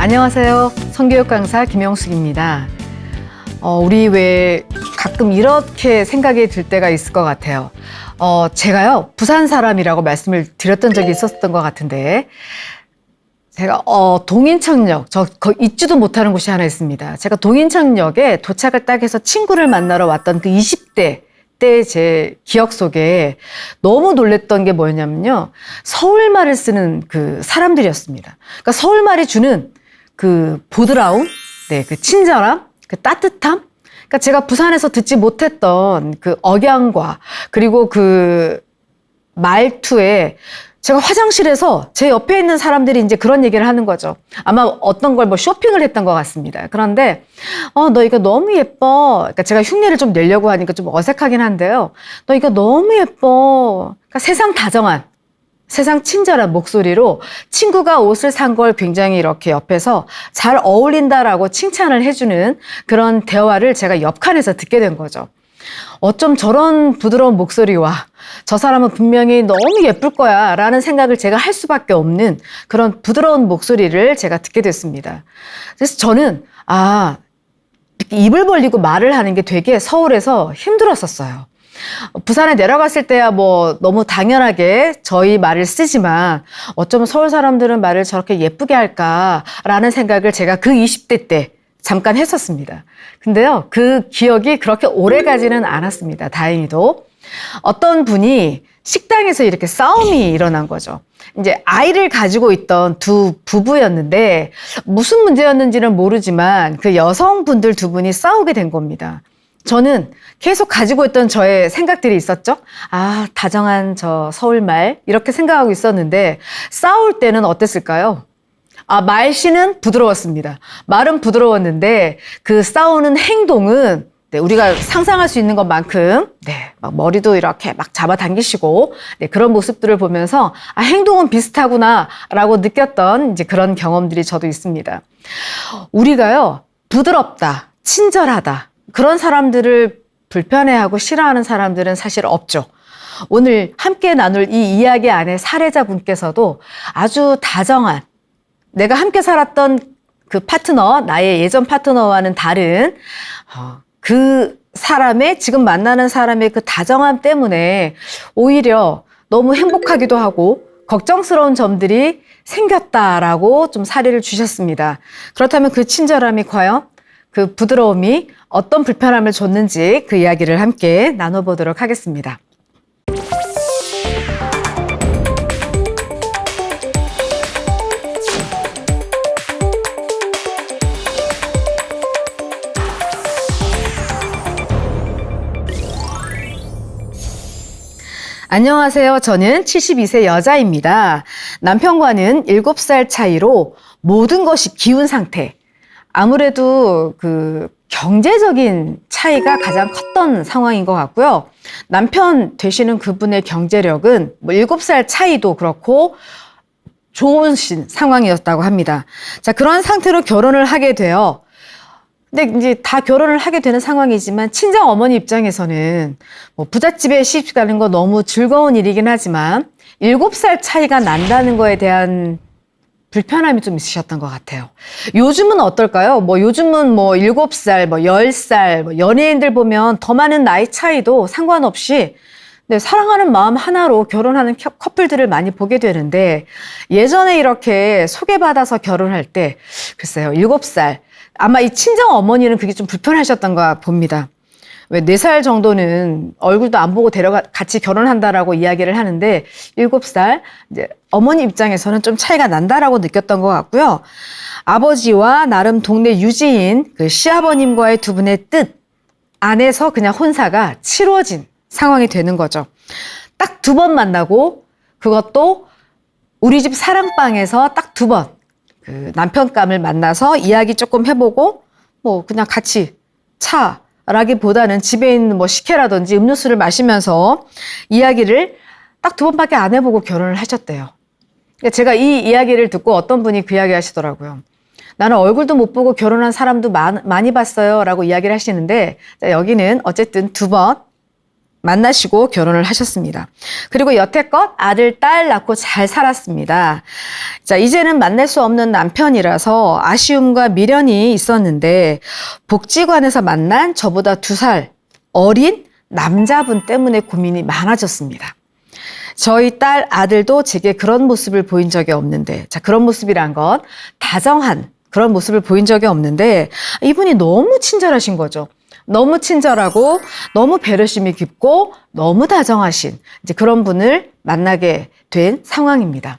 안녕하세요. 성교육 강사 김영숙입니다. 우리 왜 가끔 이렇게 생각이 들 때가 있을 것 같아요. 제가요, 부산 사람이라고 말씀을 드렸던 적이 있었던 것 같은데, 제가 동인천역, 잊지도 못하는 곳이 하나 있습니다. 제가 동인천역에 도착을 딱 해서 친구를 만나러 왔던 그 20대 때 제 기억 속에 너무 놀랬던 게 뭐였냐면요. 서울말을 쓰는 그 사람들이었습니다. 그러니까 서울말이 주는 그 보드라움, 그 친절함, 그 따뜻함. 그러니까 제가 부산에서 듣지 못했던 그 억양과 그리고 그 말투에 제가 화장실에서 제 옆에 있는 사람들이 이제 그런 얘기를 하는 거죠. 아마 어떤 걸 쇼핑을 했던 것 같습니다. 그런데, 너 이거 너무 예뻐. 그러니까 제가 흉내를 좀 내려고 하니까 좀 어색하긴 한데요. 너 이거 너무 예뻐. 그러니까 세상 다정한, 세상 친절한 목소리로 친구가 옷을 산 걸 굉장히 이렇게 옆에서 잘 어울린다라고 칭찬을 해주는 그런 대화를 제가 옆칸에서 듣게 된 거죠. 어쩜 저런 부드러운 목소리와 저 사람은 분명히 너무 예쁠 거야 라는 생각을 제가 할 수밖에 없는 그런 부드러운 목소리를 제가 듣게 됐습니다. 그래서 저는 이렇게 입을 벌리고 말을 하는 게 되게 서울에서 힘들었었어요. 부산에 내려갔을 때야 너무 당연하게 저희 말을 쓰지만 어쩌면 서울 사람들은 말을 저렇게 예쁘게 할까라는 생각을 제가 그 20대 때 잠깐 했었습니다. 근데요, 그 기억이 그렇게 오래 가지는 않았습니다. 다행히도. 어떤 분이 식당에서 이렇게 싸움이 일어난 거죠. 이제 아이를 가지고 있던 두 부부였는데 무슨 문제였는지는 모르지만 그 여성분들 두 분이 싸우게 된 겁니다. 저는 계속 가지고 있던 저의 생각들이 있었죠. 다정한 저 서울말 이렇게 생각하고 있었는데 싸울 때는 어땠을까요? 말씨는 부드러웠습니다. 말은 부드러웠는데 그 싸우는 행동은 우리가 상상할 수 있는 것만큼 막 머리도 이렇게 막 잡아당기시고 그런 모습들을 보면서 행동은 비슷하구나라고 느꼈던 이제 그런 경험들이 저도 있습니다. 우리가요, 부드럽다, 친절하다 그런 사람들을 불편해하고 싫어하는 사람들은 사실 없죠. 오늘 함께 나눌 이 이야기 안에 사례자분께서도 아주 다정한 내가 함께 살았던 그 파트너, 나의 예전 파트너와는 다른 그 사람의 지금 만나는 사람의 그 다정함 때문에 오히려 너무 행복하기도 하고 걱정스러운 점들이 생겼다라고 좀 사례를 주셨습니다. 그렇다면 그 친절함이 과연 그 부드러움이 어떤 불편함을 줬는지 그 이야기를 함께 나눠보도록 하겠습니다. 안녕하세요. 저는 72세 여자입니다. 남편과는 7살 차이로 모든 것이 기운 상태. 아무래도 그 경제적인 차이가 가장 컸던 상황인 것 같고요. 남편 되시는 그분의 경제력은 7살 차이도 그렇고 좋으신 상황이었다고 합니다. 자, 그런 상태로 결혼을 하게 돼요. 근데 이제 다 결혼을 하게 되는 상황이지만 친정 어머니 입장에서는 부잣집에 시집 가는 거 너무 즐거운 일이긴 하지만 7살 차이가 난다는 거에 대한 불편함이 좀 있으셨던 것 같아요. 요즘은 어떨까요? 요즘은 7살, 10살, 연예인들 보면 더 많은 나이 차이도 상관없이 사랑하는 마음 하나로 결혼하는 커플들을 많이 보게 되는데 예전에 이렇게 소개받아서 결혼할 때 글쎄요, 7살. 아마 이 친정 어머니는 그게 좀 불편하셨던가 봅니다. 왜 4살 정도는 얼굴도 안 보고 같이 결혼한다라고 이야기를 하는데 7살 이제 어머니 입장에서는 좀 차이가 난다라고 느꼈던 것 같고요. 아버지와 나름 동네 유지인 그 시아버님과의 두 분의 뜻 안에서 그냥 혼사가 치루어진 상황이 되는 거죠. 딱 2번 만나고 그것도 우리 집 사랑방에서 딱 2번 그 남편감을 만나서 이야기 조금 해보고 그냥 같이 차라기보다는 집에 있는 식혜라든지 음료수를 마시면서 이야기를 딱 2번밖에 안 해보고 결혼을 하셨대요. 제가 이 이야기를 듣고 어떤 분이 그 이야기 하시더라고요. 나는 얼굴도 못 보고 결혼한 사람도 많이 봤어요 라고 이야기를 하시는데 여기는 어쨌든 2번 만나시고 결혼을 하셨습니다. 그리고 여태껏 아들, 딸 낳고 잘 살았습니다. 자, 이제는 만날 수 없는 남편이라서 아쉬움과 미련이 있었는데 복지관에서 만난 저보다 2살 어린 남자분 때문에 고민이 많아졌습니다. 저희 딸, 아들도 제게 그런 모습을 보인 적이 없는데, 자, 그런 모습이란 건 다정한 그런 모습을 보인 적이 없는데 이분이 너무 친절하신 거죠. 너무 친절하고 너무 배려심이 깊고 너무 다정하신 이제 그런 분을 만나게 된 상황입니다.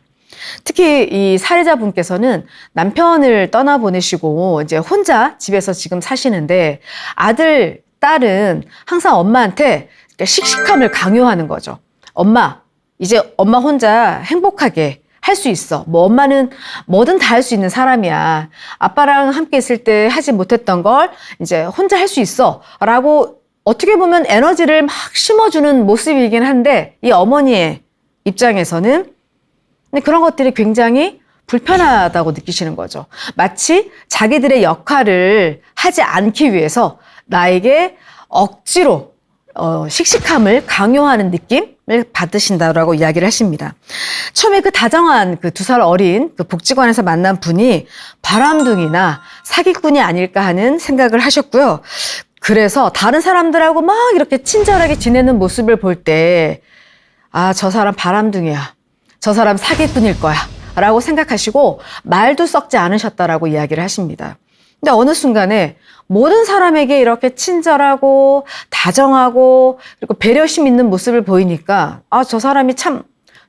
특히 이 사례자분께서는 남편을 떠나보내시고 이제 혼자 집에서 지금 사시는데 아들, 딸은 항상 엄마한테 씩씩함을 강요하는 거죠. 엄마, 이제 엄마 혼자 행복하게 할 수 있어. 뭐 엄마는 뭐든 다 할 수 있는 사람이야. 아빠랑 함께 있을 때 하지 못했던 걸 이제 혼자 할 수 있어. 라고 어떻게 보면 에너지를 막 심어주는 모습이긴 한데 이 어머니의 입장에서는 그런 것들이 굉장히 불편하다고 느끼시는 거죠. 마치 자기들의 역할을 하지 않기 위해서 나에게 억지로 씩씩함을 강요하는 느낌을 받으신다라고 이야기를 하십니다. 처음에 그 다정한 그 2살 어린 그 복지관에서 만난 분이 바람둥이나 사기꾼이 아닐까 하는 생각을 하셨고요. 그래서 다른 사람들하고 막 이렇게 친절하게 지내는 모습을 볼 때, 아, 저 사람 바람둥이야. 저 사람 사기꾼일 거야. 라고 생각하시고 말도 썩지 않으셨다라고 이야기를 하십니다. 근데 어느 순간에 모든 사람에게 이렇게 친절하고 다정하고 그리고 배려심 있는 모습을 보이니까 아, 저 사람이 참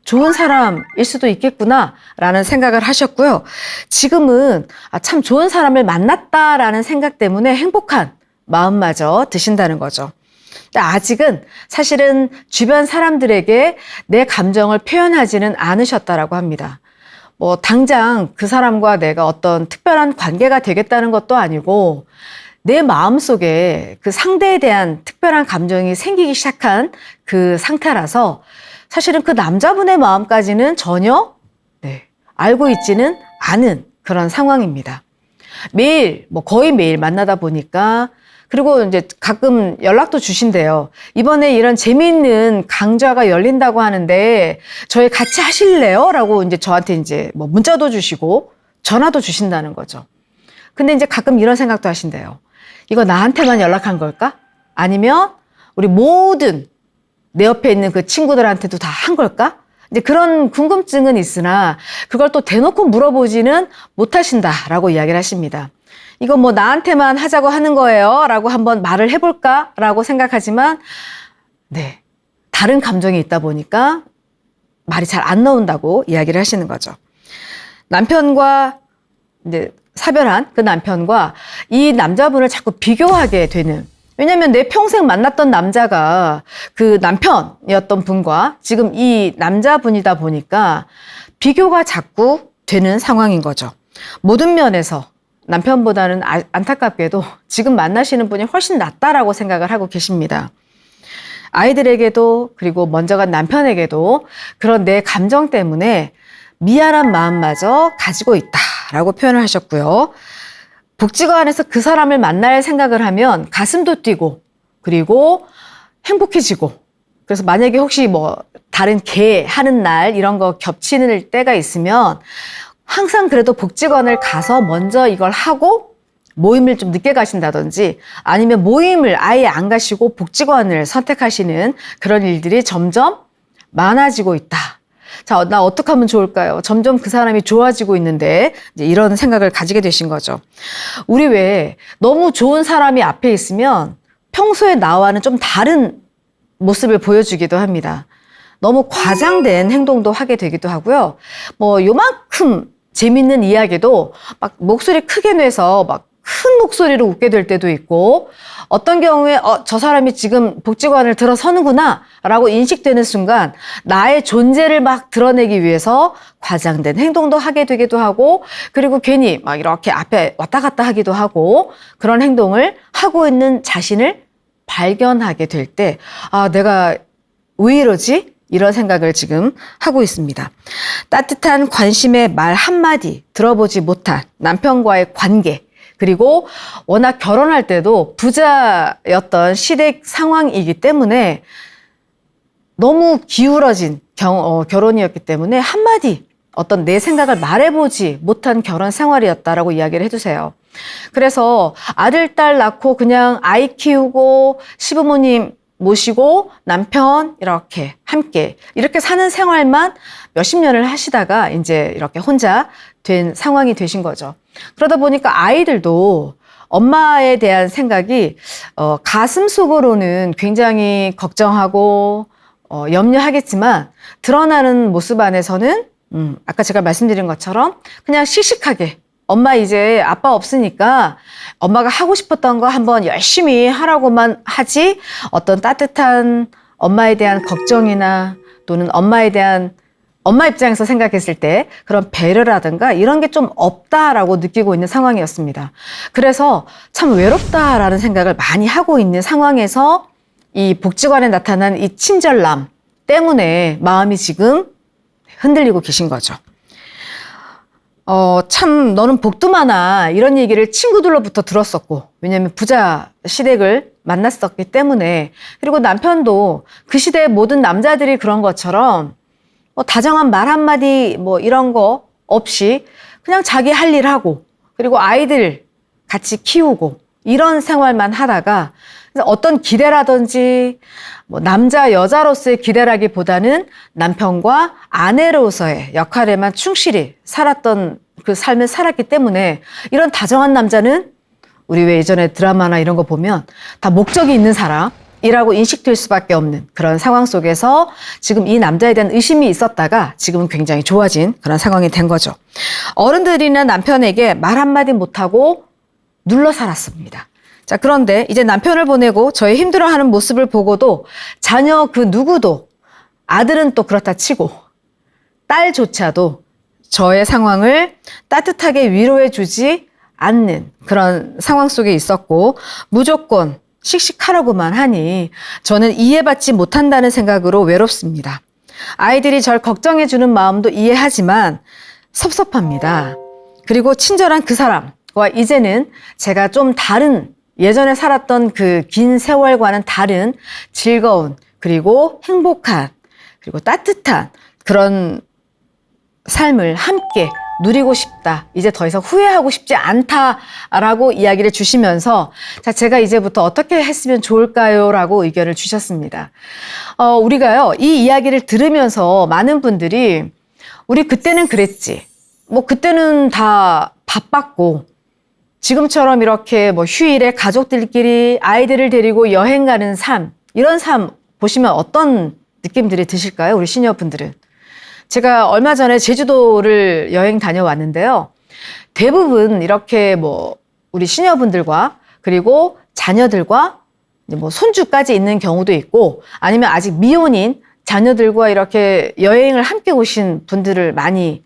좋은 사람일 수도 있겠구나라는 생각을 하셨고요. 지금은 아, 참 좋은 사람을 만났다라는 생각 때문에 행복한 마음마저 드신다는 거죠. 근데 아직은 사실은 주변 사람들에게 내 감정을 표현하지는 않으셨다라고 합니다. 뭐 당장 그 사람과 내가 어떤 특별한 관계가 되겠다는 것도 아니고 내 마음속에 그 상대에 대한 특별한 감정이 생기기 시작한 그 상태라서 사실은 그 남자분의 마음까지는 전혀 알고 있지는 않은 그런 상황입니다. 매일 뭐 거의 매일 만나다 보니까 그리고 이제 가끔 연락도 주신대요. 이번에 이런 재미있는 강좌가 열린다고 하는데 저희 같이 하실래요? 라고 이제 저한테 이제 뭐 문자도 주시고 전화도 주신다는 거죠. 근데 이제 가끔 이런 생각도 하신대요. 이거 나한테만 연락한 걸까? 아니면 우리 모든 내 옆에 있는 그 친구들한테도 다 한 걸까? 이제 그런 궁금증은 있으나 그걸 또 대놓고 물어보지는 못하신다라고 이야기를 하십니다. 이거 뭐 나한테만 하자고 하는 거예요 라고 한번 말을 해볼까? 라고 생각하지만 다른 감정이 있다 보니까 말이 잘 안 나온다고 이야기를 하시는 거죠. 남편과 이제 사별한 그 남편과 이 남자분을 자꾸 비교하게 되는, 왜냐하면 내 평생 만났던 남자가 그 남편이었던 분과 지금 이 남자분이다 보니까 비교가 자꾸 되는 상황인 거죠. 모든 면에서 남편보다는 안타깝게도 지금 만나시는 분이 훨씬 낫다라고 생각을 하고 계십니다. 아이들에게도 그리고 먼저 간 남편에게도 그런 내 감정 때문에 미안한 마음마저 가지고 있다라고 표현을 하셨고요. 복지관에서 그 사람을 만날 생각을 하면 가슴도 뛰고 그리고 행복해지고, 그래서 만약에 혹시 뭐 다른 개 하는 날 이런 거 겹치는 때가 있으면 항상 그래도 복지관을 가서 먼저 이걸 하고 모임을 좀 늦게 가신다든지 아니면 모임을 아예 안 가시고 복지관을 선택하시는 그런 일들이 점점 많아지고 있다. 자, 나 어떻게 하면 좋을까요? 점점 그 사람이 좋아지고 있는데 이제 이런 생각을 가지게 되신 거죠. 우리 왜 너무 좋은 사람이 앞에 있으면 평소에 나와는 좀 다른 모습을 보여주기도 합니다. 너무 과장된 행동도 하게 되기도 하고요. 뭐 요만큼 재밌는 이야기도 막 목소리 크게 내서 막 큰 목소리로 웃게 될 때도 있고, 어떤 경우에 저 사람이 지금 복지관을 들어서는구나 라고 인식되는 순간 나의 존재를 막 드러내기 위해서 과장된 행동도 하게 되기도 하고, 그리고 괜히 막 이렇게 앞에 왔다 갔다 하기도 하고, 그런 행동을 하고 있는 자신을 발견하게 될 때 아, 내가 왜 이러지? 이런 생각을 지금 하고 있습니다. 따뜻한 관심의 말 한마디 들어보지 못한 남편과의 관계, 그리고 워낙 결혼할 때도 부자였던 시댁 상황이기 때문에 너무 기울어진 결혼이었기 때문에 한마디 어떤 내 생각을 말해보지 못한 결혼 생활이었다라고 이야기를 해주세요. 그래서 아들, 딸 낳고 그냥 아이 키우고 시부모님 모시고 남편 이렇게 함께 이렇게 사는 생활만 몇십 년을 하시다가 이제 이렇게 혼자 된 상황이 되신 거죠. 그러다 보니까 아이들도 엄마에 대한 생각이 가슴 속으로는 굉장히 걱정하고 염려하겠지만 드러나는 모습 안에서는 아까 제가 말씀드린 것처럼 그냥 씩씩하게 엄마 이제 아빠 없으니까 엄마가 하고 싶었던 거 한번 열심히 하라고만 하지 어떤 따뜻한 엄마에 대한 걱정이나 또는 엄마 입장에서 생각했을 때 그런 배려라든가 이런 게 좀 없다라고 느끼고 있는 상황이었습니다. 그래서 참 외롭다라는 생각을 많이 하고 있는 상황에서 이 복지관에 나타난 이 친절남 때문에 마음이 지금 흔들리고 계신 거죠. 참 너는 복도 많아 이런 얘기를 친구들로부터 들었었고 왜냐하면 부자 시댁을 만났었기 때문에 그리고 남편도 그 시대의 모든 남자들이 그런 것처럼 다정한 말 한마디 이런 거 없이 그냥 자기 할 일 하고 그리고 아이들 같이 키우고 이런 생활만 하다가 어떤 기대라든지 남자 여자로서의 기대라기보다는 남편과 아내로서의 역할에만 충실히 살았던 그 삶을 살았기 때문에 이런 다정한 남자는 우리 왜 예전에 드라마나 이런 거 보면 다 목적이 있는 사람이라고 인식될 수밖에 없는 그런 상황 속에서 지금 이 남자에 대한 의심이 있었다가 지금은 굉장히 좋아진 그런 상황이 된 거죠. 어른들이나 남편에게 말 한마디 못하고 눌러 살았습니다. 자, 그런데 이제 남편을 보내고 저의 힘들어하는 모습을 보고도 자녀 그 누구도 아들은 또 그렇다 치고 딸조차도 저의 상황을 따뜻하게 위로해 주지 않는 그런 상황 속에 있었고 무조건 씩씩하라고만 하니 저는 이해받지 못한다는 생각으로 외롭습니다. 아이들이 절 걱정해 주는 마음도 이해하지만 섭섭합니다. 그리고 친절한 그 사람과 이제는 제가 좀 다른 예전에 살았던 그 긴 세월과는 다른 즐거운 그리고 행복한 그리고 따뜻한 그런 삶을 함께 누리고 싶다. 이제 더 이상 후회하고 싶지 않다라고 이야기를 주시면서 자, 제가 이제부터 어떻게 했으면 좋을까요? 라고 의견을 주셨습니다. 우리가요, 이 이야기를 들으면서 많은 분들이 우리 그때는 그랬지. 그때는 다 바빴고 지금처럼 이렇게 휴일에 가족들끼리 아이들을 데리고 여행 가는 삶, 이런 삶 보시면 어떤 느낌들이 드실까요? 우리 시니어분들은. 제가 얼마 전에 제주도를 여행 다녀왔는데요. 대부분 이렇게 우리 시니어분들과 그리고 자녀들과 손주까지 있는 경우도 있고 아니면 아직 미혼인 자녀들과 이렇게 여행을 함께 오신 분들을 많이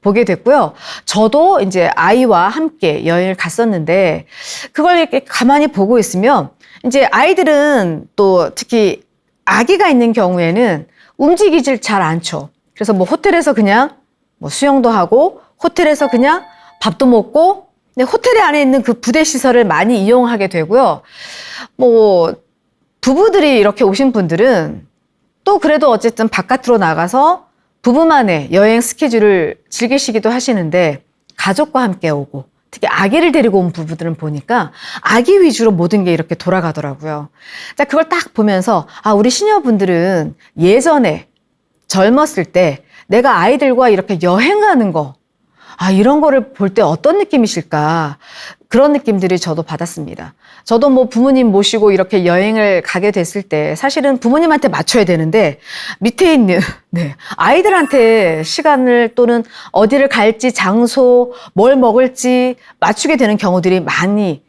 보게 됐고요. 저도 이제 아이와 함께 여행을 갔었는데 그걸 이렇게 가만히 보고 있으면 이제 아이들은 또 특히 아기가 있는 경우에는 움직이질 잘 않죠. 그래서 호텔에서 그냥 수영도 하고 호텔에서 그냥 밥도 먹고 호텔 안에 있는 그 부대 시설을 많이 이용하게 되고요. 부부들이 이렇게 오신 분들은 또 그래도 어쨌든 바깥으로 나가서 부부만의 여행 스케줄을 즐기시기도 하시는데 가족과 함께 오고 특히 아기를 데리고 온 부부들은 보니까 아기 위주로 모든 게 이렇게 돌아가더라고요. 자, 그걸 딱 보면서 우리 시니어분들은 예전에 젊었을 때 내가 아이들과 이렇게 여행 가는 거 이런 거를 볼 때 어떤 느낌이실까 그런 느낌들이 저도 받았습니다. 저도 부모님 모시고 이렇게 여행을 가게 됐을 때 사실은 부모님한테 맞춰야 되는데 밑에 있는 아이들한테 시간을 또는 어디를 갈지 장소 뭘 먹을지 맞추게 되는 경우들이 많이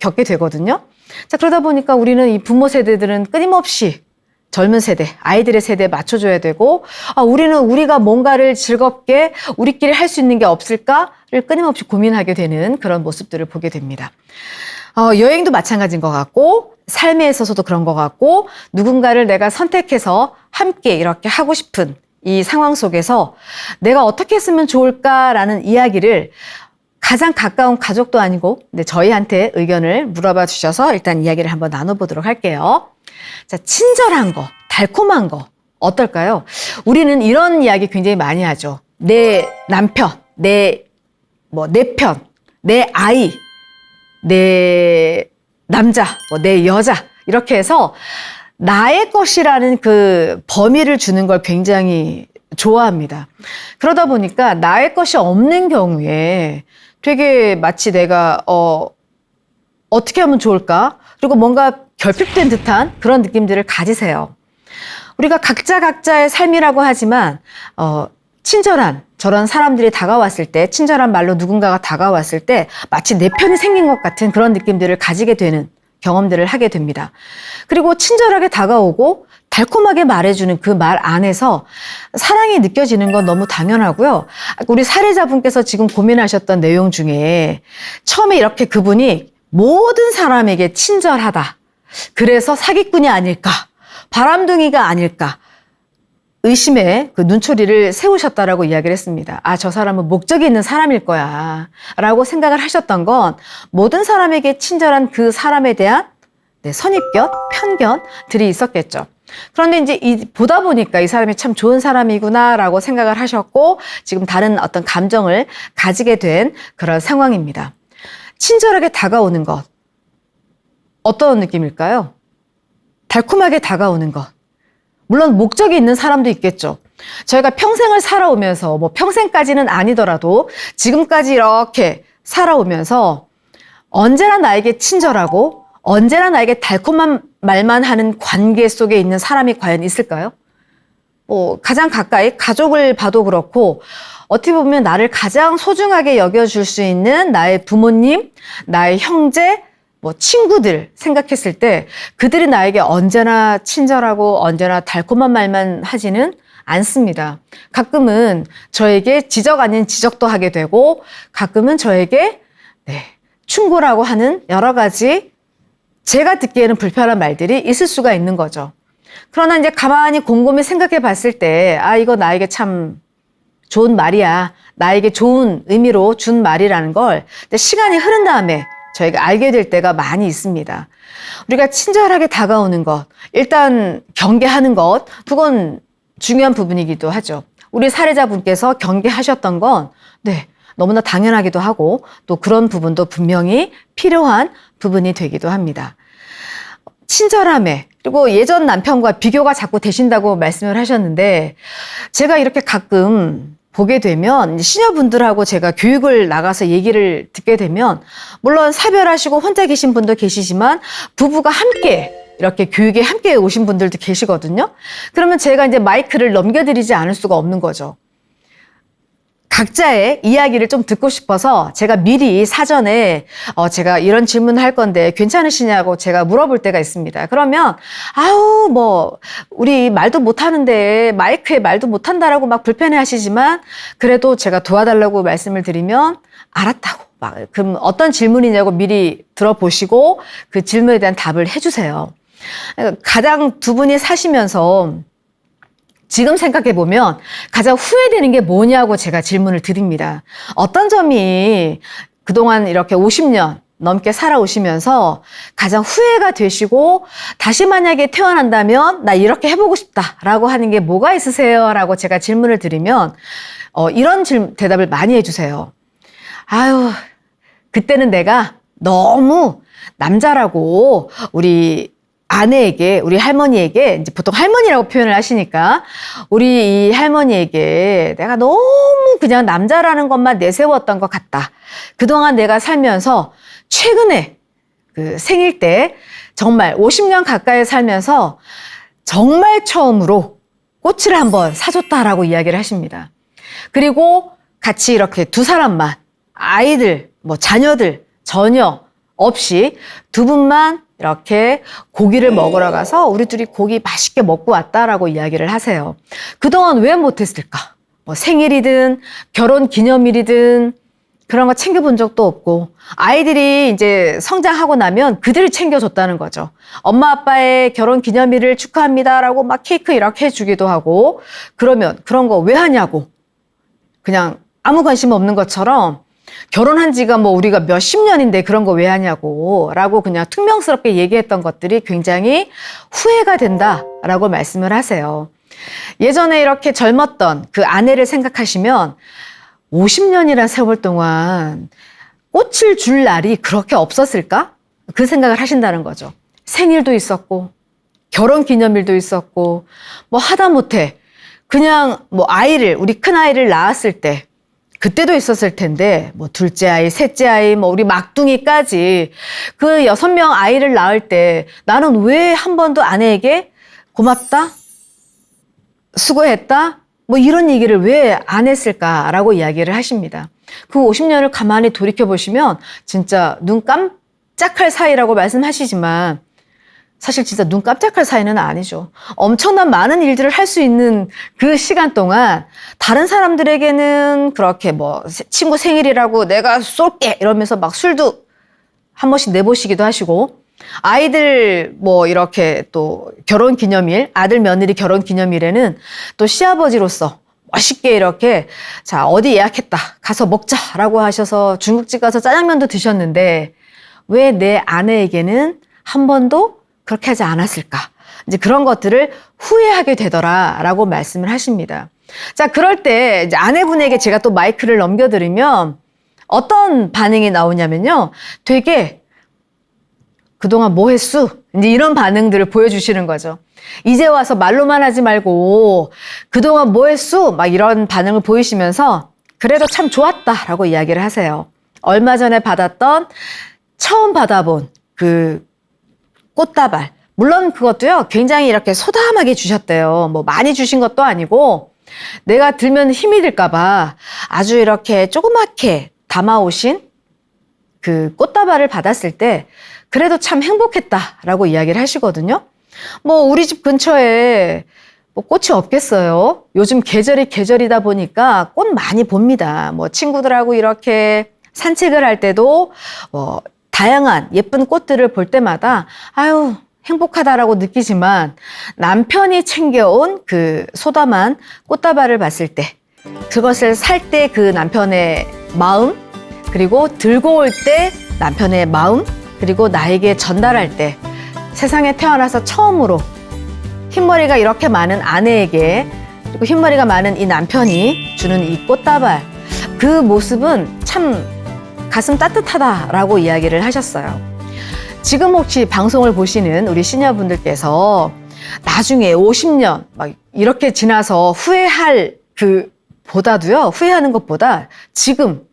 겪게 되거든요. 자, 그러다 보니까 우리는 이 부모 세대들은 끊임없이 젊은 세대, 아이들의 세대에 맞춰줘야 되고 우리가 뭔가를 즐겁게 우리끼리 할 수 있는 게 없을까를 끊임없이 고민하게 되는 그런 모습들을 보게 됩니다. 여행도 마찬가지인 것 같고 삶에 있어서도 그런 것 같고 누군가를 내가 선택해서 함께 이렇게 하고 싶은 이 상황 속에서 내가 어떻게 했으면 좋을까라는 이야기를 가장 가까운 가족도 아니고 저희한테 의견을 물어봐 주셔서 일단 이야기를 한번 나눠보도록 할게요. 자, 친절한 거, 달콤한 거 어떨까요? 우리는 이런 이야기 굉장히 많이 하죠. 내 남편, 내 편, 내 아이, 내 남자, 내 여자 이렇게 해서 나의 것이라는 그 범위를 주는 걸 굉장히 좋아합니다. 그러다 보니까 나의 것이 없는 경우에 되게 마치 내가 어떻게 하면 좋을까? 그리고 뭔가 결핍된 듯한 그런 느낌들을 가지세요. 우리가 각자의 삶이라고 하지만 친절한 저런 사람들이 다가왔을 때, 친절한 말로 누군가가 다가왔을 때 마치 내 편이 생긴 것 같은 그런 느낌들을 가지게 되는 경험들을 하게 됩니다. 그리고 친절하게 다가오고 달콤하게 말해주는 그 말 안에서 사랑이 느껴지는 건 너무 당연하고요. 우리 사례자분께서 지금 고민하셨던 내용 중에 처음에 이렇게 그분이 모든 사람에게 친절하다. 그래서 사기꾼이 아닐까, 바람둥이가 아닐까, 의심의 그 눈초리를 세우셨다라고 이야기를 했습니다. 아, 저 사람은 목적이 있는 사람일 거야 라고 생각을 하셨던 건 모든 사람에게 친절한 그 사람에 대한 선입견, 편견들이 있었겠죠. 그런데 이제 보다 보니까 이 사람이 참 좋은 사람이구나 라고 생각을 하셨고 지금 다른 어떤 감정을 가지게 된 그런 상황입니다. 친절하게 다가오는 것, 어떤 느낌일까요? 달콤하게 다가오는 것. 물론 목적이 있는 사람도 있겠죠. 저희가 평생을 살아오면서 평생까지는 아니더라도 지금까지 이렇게 살아오면서 언제나 나에게 친절하고 언제나 나에게 달콤한 말만 하는 관계 속에 있는 사람이 과연 있을까요? 가장 가까이 가족을 봐도 그렇고 어떻게 보면 나를 가장 소중하게 여겨줄 수 있는 나의 부모님, 나의 형제, 친구들 생각했을 때 그들이 나에게 언제나 친절하고 언제나 달콤한 말만 하지는 않습니다. 가끔은 저에게 지적 아닌 지적도 하게 되고 가끔은 저에게 충고라고 하는 여러 가지 제가 듣기에는 불편한 말들이 있을 수가 있는 거죠. 그러나 이제 가만히 곰곰이 생각해 봤을 때 이거 나에게 참 좋은 말이야. 나에게 좋은 의미로 준 말이라는 걸 시간이 흐른 다음에 저희가 알게 될 때가 많이 있습니다. 우리가 친절하게 다가오는 것, 일단 경계하는 것, 그건 중요한 부분이기도 하죠. 우리 사례자분께서 경계하셨던 건 너무나 당연하기도 하고 또 그런 부분도 분명히 필요한 부분이 되기도 합니다. 친절함에 그리고 예전 남편과 비교가 자꾸 되신다고 말씀을 하셨는데 제가 이렇게 가끔 보게 되면 시녀분들하고 제가 교육을 나가서 얘기를 듣게 되면 물론 사별하시고 혼자 계신 분도 계시지만 부부가 함께 이렇게 교육에 함께 오신 분들도 계시거든요. 그러면 제가 이제 마이크를 넘겨드리지 않을 수가 없는 거죠. 각자의 이야기를 좀 듣고 싶어서 제가 미리 사전에 제가 이런 질문을 할 건데 괜찮으시냐고 제가 물어볼 때가 있습니다. 그러면 우리 말도 못하는데 마이크에 말도 못한다라고 막 불편해 하시지만 그래도 제가 도와달라고 말씀을 드리면 알았다고 그럼 어떤 질문이냐고 미리 들어보시고 그 질문에 대한 답을 해주세요. 가장 두 분이 사시면서 지금 생각해보면 가장 후회되는 게 뭐냐고 제가 질문을 드립니다. 어떤 점이 그동안 이렇게 50년 넘게 살아오시면서 가장 후회가 되시고 다시 만약에 태어난다면 나 이렇게 해보고 싶다라고 하는 게 뭐가 있으세요? 라고 제가 질문을 드리면 이런 대답을 많이 해주세요. 그때는 내가 너무 남자라고 우리 아내에게, 우리 할머니에게, 이제 보통 할머니라고 표현을 하시니까, 우리 이 할머니에게 내가 너무 그냥 남자라는 것만 내세웠던 것 같다. 그동안 내가 살면서 최근에 그 생일 때 정말 50년 가까이 살면서 정말 처음으로 꽃을 한번 사줬다라고 이야기를 하십니다. 그리고 같이 이렇게 두 사람만, 아이들, 자녀들 전혀 없이 두 분만 이렇게 고기를 먹으러 가서 우리 둘이 고기 맛있게 먹고 왔다라고 이야기를 하세요. 그동안 왜 못했을까? 생일이든 결혼 기념일이든 그런 거 챙겨본 적도 없고 아이들이 이제 성장하고 나면 그들을 챙겨줬다는 거죠. 엄마 아빠의 결혼 기념일을 축하합니다라고 막 케이크 이렇게 해주기도 하고 그러면 그런 거 왜 하냐고 그냥 아무 관심 없는 것처럼 결혼한 지가 우리가 몇십 년인데 그런 거 왜 하냐고 라고 그냥 퉁명스럽게 얘기했던 것들이 굉장히 후회가 된다라고 말씀을 하세요. 예전에 이렇게 젊었던 그 아내를 생각하시면 50년이란 세월 동안 꽃을 줄 날이 그렇게 없었을까? 그 생각을 하신다는 거죠. 생일도 있었고, 결혼 기념일도 있었고, 뭐 하다못해 그냥 뭐 우리 큰아이를 낳았을 때, 그때도 있었을 텐데, 뭐 둘째 아이, 셋째 아이, 뭐 우리 막둥이까지 그 6명 아이를 낳을 때 나는 왜 한 번도 아내에게 고맙다? 수고했다? 뭐 이런 얘기를 왜 안 했을까라고 이야기를 하십니다. 그 50년을 가만히 돌이켜보시면 진짜 눈 깜짝할 사이라고 말씀하시지만 사실 진짜 눈 깜짝할 사이는 아니죠. 엄청난 많은 일들을 할 수 있는 그 시간 동안 다른 사람들에게는 그렇게 뭐 친구 생일이라고 내가 쏠게 이러면서 막 술도 한 번씩 내보시기도 하시고 아이들 뭐 이렇게 또 결혼 기념일, 아들 며느리 결혼 기념일에는 또 시아버지로서 멋있게 이렇게 자 어디 예약했다 가서 먹자라고 하셔서 중국집 가서 짜장면도 드셨는데 왜 내 아내에게는 한 번도 그렇게 하지 않았을까? 이제 그런 것들을 후회하게 되더라라고 말씀을 하십니다. 자, 그럴 때 이제 아내분에게 제가 또 마이크를 넘겨드리면 어떤 반응이 나오냐면요. 되게 그동안 뭐 했수? 이제 이런 반응들을 보여주시는 거죠. 이제 와서 말로만 하지 말고 그동안 뭐 했수? 막 이런 반응을 보이시면서 그래도 참 좋았다라고 이야기를 하세요. 얼마 전에 처음 받아본 그 꽃다발. 물론 그것도요, 굉장히 이렇게 소담하게 주셨대요. 뭐 많이 주신 것도 아니고, 내가 들면 힘이 들까봐 아주 이렇게 조그맣게 담아오신 그 꽃다발을 받았을 때, 그래도 참 행복했다라고 이야기를 하시거든요. 뭐 우리 집 근처에 뭐 꽃이 없겠어요. 요즘 계절이다 보니까 꽃 많이 봅니다. 뭐 친구들하고 이렇게 산책을 할 때도, 다양한 예쁜 꽃들을 볼 때마다 아유 행복하다라고 느끼지만 남편이 챙겨온 그 소담한 꽃다발을 봤을 때 그것을 살 때 그 남편의 마음 그리고 들고 올 때 남편의 마음 그리고 나에게 전달할 때 세상에 태어나서 처음으로 흰머리가 이렇게 많은 아내에게 그리고 흰머리가 많은 이 남편이 주는 이 꽃다발 그 모습은 참 가슴 따뜻하다라고 이야기를 하셨어요. 지금 혹시 방송을 보시는 우리 시니어분들께서 나중에 50년 막 이렇게 지나서 후회하는 것보다 지금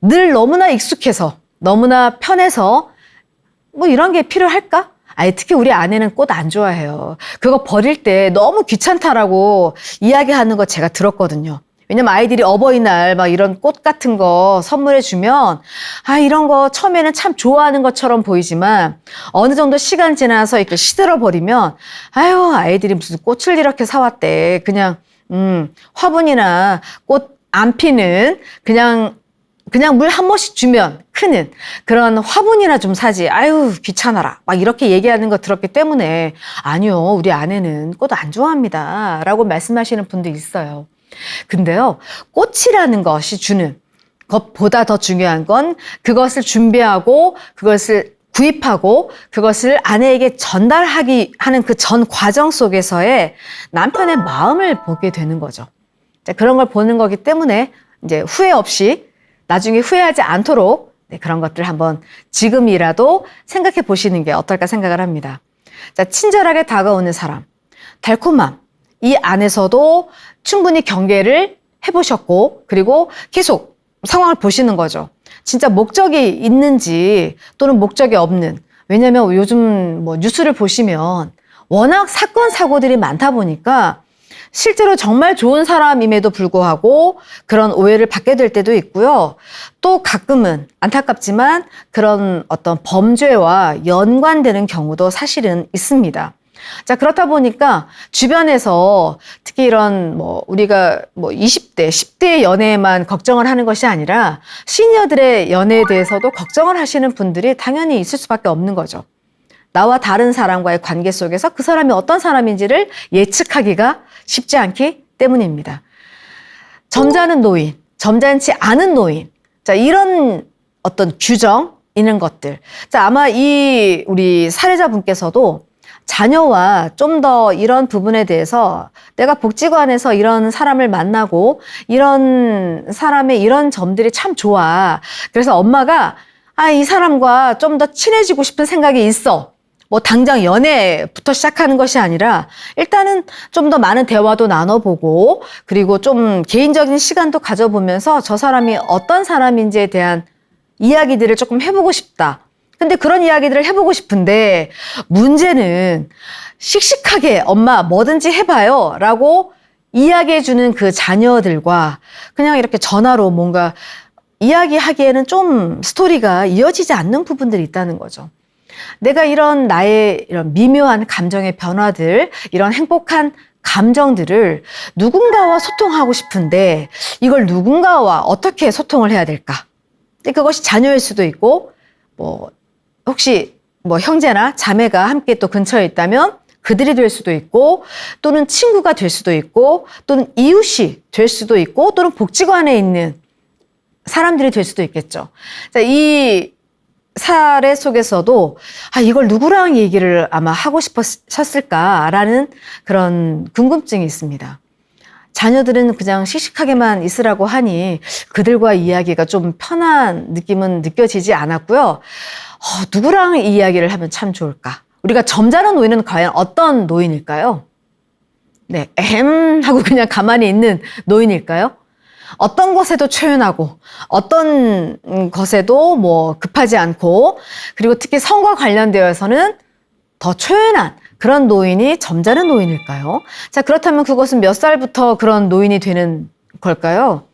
늘 너무나 익숙해서 너무나 편해서 뭐 이런 게 필요할까? 특히 우리 아내는 꽃 안 좋아해요. 그거 버릴 때 너무 귀찮다라고 이야기하는 거 제가 들었거든요. 왜냐면 아이들이 어버이날 막 이런 꽃 같은 거 선물해 주면 이런 거 처음에는 참 좋아하는 것처럼 보이지만 어느 정도 시간 지나서 이렇게 시들어 버리면 아이들이 무슨 꽃을 이렇게 사왔대. 그냥 화분이나 꽃 안 피는 그냥 물 한 번씩 주면 크는 그런 화분이나 좀 사지. 귀찮아라. 막 이렇게 얘기하는 거 들었기 때문에 아니요. 우리 아내는 꽃 안 좋아합니다. 라고 말씀하시는 분도 있어요. 근데요, 꽃이라는 것이 주는 것보다 더 중요한 건 그것을 준비하고 그것을 구입하고 그것을 아내에게 전달하기 하는 그 전 과정 속에서의 남편의 마음을 보게 되는 거죠. 그런 걸 보는 거기 때문에 이제 후회 없이 나중에 후회하지 않도록 그런 것들 한번 지금이라도 생각해 보시는 게 어떨까 생각을 합니다. 자, 친절하게 다가오는 사람, 달콤함. 이 안에서도 충분히 경계를 해보셨고 그리고 계속 상황을 보시는 거죠. 진짜 목적이 있는지 또는 목적이 없는 왜냐하면 요즘 뭐 뉴스를 보시면 워낙 사건 사고들이 많다 보니까 실제로 정말 좋은 사람임에도 불구하고 그런 오해를 받게 될 때도 있고요. 또 가끔은 안타깝지만 그런 어떤 범죄와 연관되는 경우도 사실은 있습니다. 자, 그렇다 보니까 주변에서 특히 이런 우리가 20대, 10대의 연애에만 걱정을 하는 것이 아니라 시니어들의 연애에 대해서도 걱정을 하시는 분들이 당연히 있을 수밖에 없는 거죠. 나와 다른 사람과의 관계 속에서 그 사람이 어떤 사람인지를 예측하기가 쉽지 않기 때문입니다. 점잖은 노인, 점잖지 않은 노인. 자, 이런 어떤 규정, 있는 것들. 자, 아마 우리 사례자분께서도 자녀와 좀 더 이런 부분에 대해서 내가 복지관에서 이런 사람을 만나고 이런 사람의 이런 점들이 참 좋아. 그래서 엄마가 이 사람과 좀 더 친해지고 싶은 생각이 있어. 뭐 당장 연애부터 시작하는 것이 아니라 일단은 좀 더 많은 대화도 나눠보고 그리고 좀 개인적인 시간도 가져보면서 저 사람이 어떤 사람인지에 대한 이야기들을 조금 해보고 싶다. 근데 그런 이야기들을 해보고 싶은데 문제는 씩씩하게 엄마 뭐든지 해봐요 라고 이야기해주는 그 자녀들과 그냥 이렇게 전화로 뭔가 이야기하기에는 좀 스토리가 이어지지 않는 부분들이 있다는 거죠. 내가 이런 나의 이런 미묘한 감정의 변화들, 이런 행복한 감정들을 누군가와 소통하고 싶은데 이걸 누군가와 어떻게 소통을 해야 될까? 그것이 자녀일 수도 있고 뭐 혹시 뭐 형제나 자매가 함께 또 근처에 있다면 그들이 될 수도 있고 또는 친구가 될 수도 있고 또는 이웃이 될 수도 있고 또는 복지관에 있는 사람들이 될 수도 있겠죠. 자, 이 사례 속에서도 이걸 누구랑 얘기를 아마 하고 싶으셨을까라는 그런 궁금증이 있습니다. 자녀들은 그냥 씩씩하게만 있으라고 하니 그들과 이야기가 좀 편한 느낌은 느껴지지 않았고요. 누구랑 이 이야기를 하면 참 좋을까? 우리가 점잖은 노인은 과연 어떤 노인일까요? 네, 하고 그냥 가만히 있는 노인일까요? 어떤 것에도 초연하고 어떤 것에도 뭐 급하지 않고 그리고 특히 성과 관련되어서는 더 초연한 그런 노인이 점잖은 노인일까요? 자, 그렇다면 그것은 몇 살부터 그런 노인이 되는 걸까요?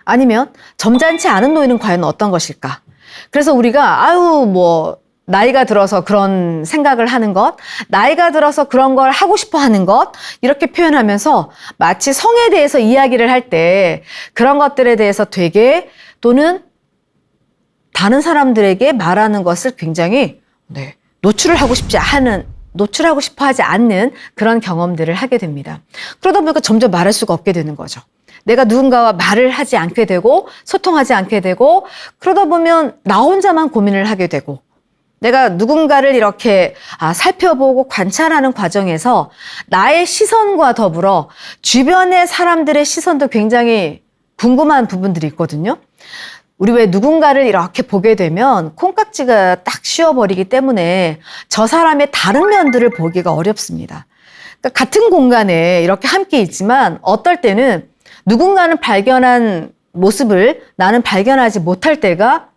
아니면 점잖지 않은 노인은 과연 어떤 것일까? 그래서 우리가 나이가 들어서 그런 생각을 하는 것, 나이가 들어서 그런 걸 하고 싶어 하는 것, 이렇게 표현하면서 마치 성에 대해서 이야기를 할 때 그런 것들에 대해서 되게 또는 다른 사람들에게 말하는 것을 굉장히 노출을 하고 싶어 하지 않는 그런 경험들을 하게 됩니다. 그러다 보니까 점점 말할 수가 없게 되는 거죠. 내가 누군가와 말을 하지 않게 되고 소통하지 않게 되고 그러다 보면 나 혼자만 고민을 하게 되고 내가 누군가를 이렇게 살펴보고 관찰하는 과정에서 나의 시선과 더불어 주변의 사람들의 시선도 굉장히 궁금한 부분들이 있거든요. 우리 왜 누군가를 이렇게 보게 되면 콩깍지가 딱 씌워버리기 때문에 저 사람의 다른 면들을 보기가 어렵습니다. 그러니까 같은 공간에 이렇게 함께 있지만 어떨 때는 누군가는 발견한 모습을 나는 발견하지 못할 때가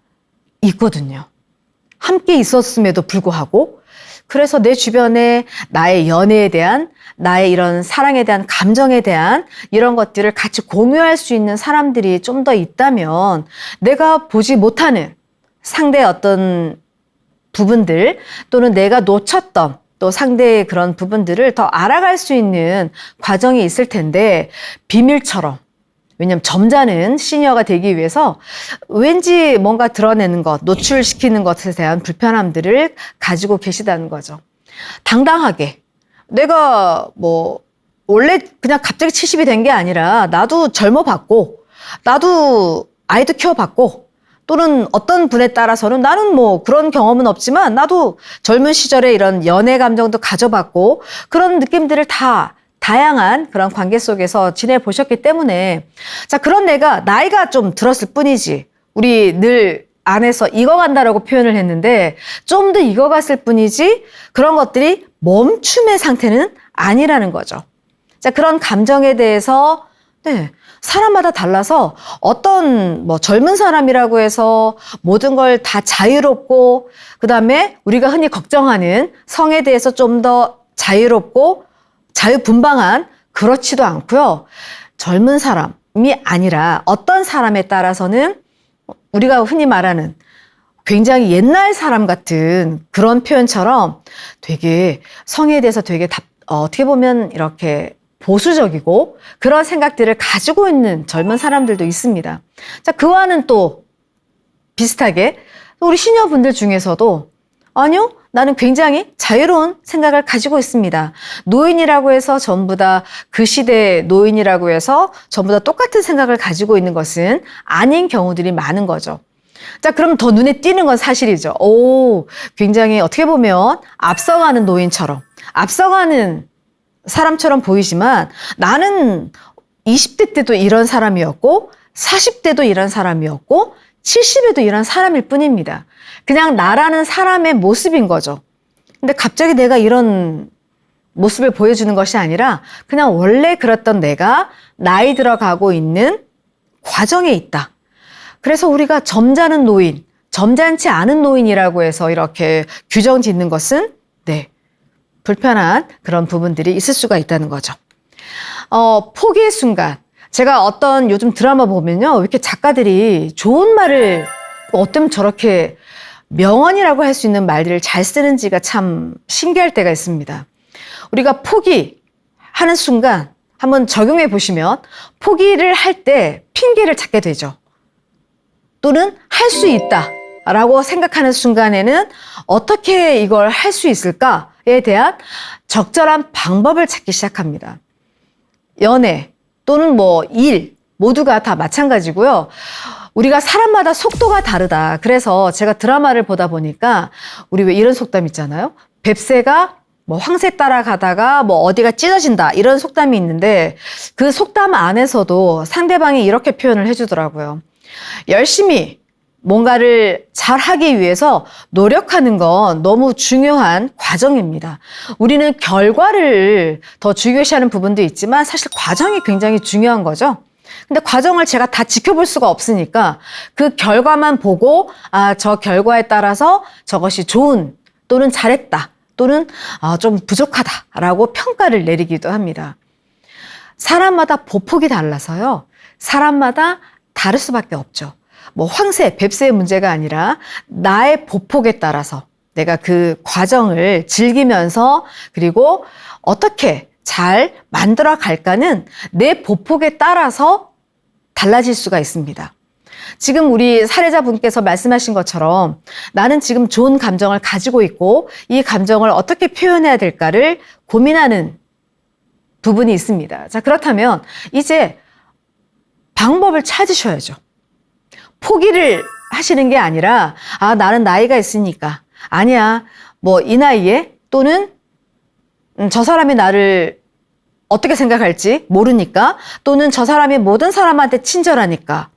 있거든요. 함께 있었음에도 불구하고 그래서 내 주변에 나의 연애에 대한 나의 이런 사랑에 대한 감정에 대한 이런 것들을 같이 공유할 수 있는 사람들이 좀 더 있다면 내가 보지 못하는 상대의 어떤 부분들 또는 내가 놓쳤던 또 상대의 그런 부분들을 더 알아갈 수 있는 과정이 있을 텐데 비밀처럼 왜냐하면 점잖은 시니어가 되기 위해서 왠지 뭔가 드러내는 것, 노출시키는 것에 대한 불편함들을 가지고 계시다는 거죠. 당당하게 내가 원래 그냥 갑자기 70이 된 게 아니라 나도 젊어봤고 나도 아이도 키워봤고 또는 어떤 분에 따라서는 나는 그런 경험은 없지만 나도 젊은 시절에 이런 연애 감정도 가져봤고 그런 느낌들을 다양한 그런 관계 속에서 지내보셨기 때문에 자 그런 내가 나이가 좀 들었을 뿐이지 우리 늘 안에서 익어간다라고 표현을 했는데 좀 더 익어갔을 뿐이지 그런 것들이 멈춤의 상태는 아니라는 거죠. 자 그런 감정에 대해서 사람마다 달라서 어떤 젊은 사람이라고 해서 모든 걸 다 자유롭고 그다음에 우리가 흔히 걱정하는 성에 대해서 좀 더 자유롭고 자유분방한 그렇지도 않고요. 젊은 사람이 아니라 어떤 사람에 따라서는 우리가 흔히 말하는 굉장히 옛날 사람 같은 그런 표현처럼 되게 성에 대해서 되게 어떻게 보면 이렇게 보수적이고 그런 생각들을 가지고 있는 젊은 사람들도 있습니다. 자, 그와는 또 비슷하게 우리 시니어분들 중에서도 아니요, 나는 굉장히 자유로운 생각을 가지고 있습니다. 노인이라고 해서 전부 다 그 시대의 노인이라고 해서 전부 다 똑같은 생각을 가지고 있는 것은 아닌 경우들이 많은 거죠. 자, 그럼 더 눈에 띄는 건 사실이죠. 굉장히 어떻게 보면 앞서가는 노인처럼 앞서가는 사람처럼 보이지만 나는 20대 때도 이런 사람이었고 40대도 이런 사람이었고 70에도 이런 사람일 뿐입니다. 그냥 나라는 사람의 모습인 거죠. 근데 갑자기 내가 이런 모습을 보여주는 것이 아니라 그냥 원래 그랬던 내가 나이 들어가고 있는 과정에 있다. 그래서 우리가 점잖은 노인, 점잖지 않은 노인이라고 해서 이렇게 규정 짓는 것은 불편한 그런 부분들이 있을 수가 있다는 거죠. 포기의 순간. 제가 어떤 요즘 드라마 보면요. 이렇게 작가들이 좋은 말을 어쩜 저렇게 명언이라고 할 수 있는 말들을 잘 쓰는지가 참 신기할 때가 있습니다. 우리가 포기하는 순간 한번 적용해 보시면 포기를 할 때 핑계를 찾게 되죠. 또는 할 수 있다라고 생각하는 순간에는 어떻게 이걸 할 수 있을까에 대한 적절한 방법을 찾기 시작합니다. 연애 또는 일 모두가 다 마찬가지고요. 우리가 사람마다 속도가 다르다. 그래서 제가 드라마를 보다 보니까 우리 왜 이런 속담 있잖아요. 뱁새가 황새 따라가다가 어디가 찢어진다 이런 속담이 있는데 그 속담 안에서도 상대방이 이렇게 표현을 해주더라고요. 열심히 뭔가를 잘하기 위해서 노력하는 건 너무 중요한 과정입니다. 우리는 결과를 더 중요시하는 부분도 있지만 사실 과정이 굉장히 중요한 거죠. 근데 과정을 제가 다 지켜볼 수가 없으니까 그 결과만 보고 저 결과에 따라서 저것이 좋은 또는 잘했다 또는 좀 부족하다라고 평가를 내리기도 합니다. 사람마다 보폭이 달라서요. 사람마다 다를 수밖에 없죠. 황새, 뱁새의 문제가 아니라 나의 보폭에 따라서 내가 그 과정을 즐기면서 그리고 어떻게 잘 만들어 갈까는 내 보폭에 따라서 달라질 수가 있습니다. 지금 우리 사례자분께서 말씀하신 것처럼 나는 지금 좋은 감정을 가지고 있고 이 감정을 어떻게 표현해야 될까를 고민하는 부분이 있습니다. 자, 그렇다면 이제 방법을 찾으셔야죠. 포기를 하시는 게 아니라 나는 나이가 있으니까 아니야 이 나이에 또는 저 사람이 나를 어떻게 생각할지 모르니까 또는 저 사람이 모든 사람한테 친절하니까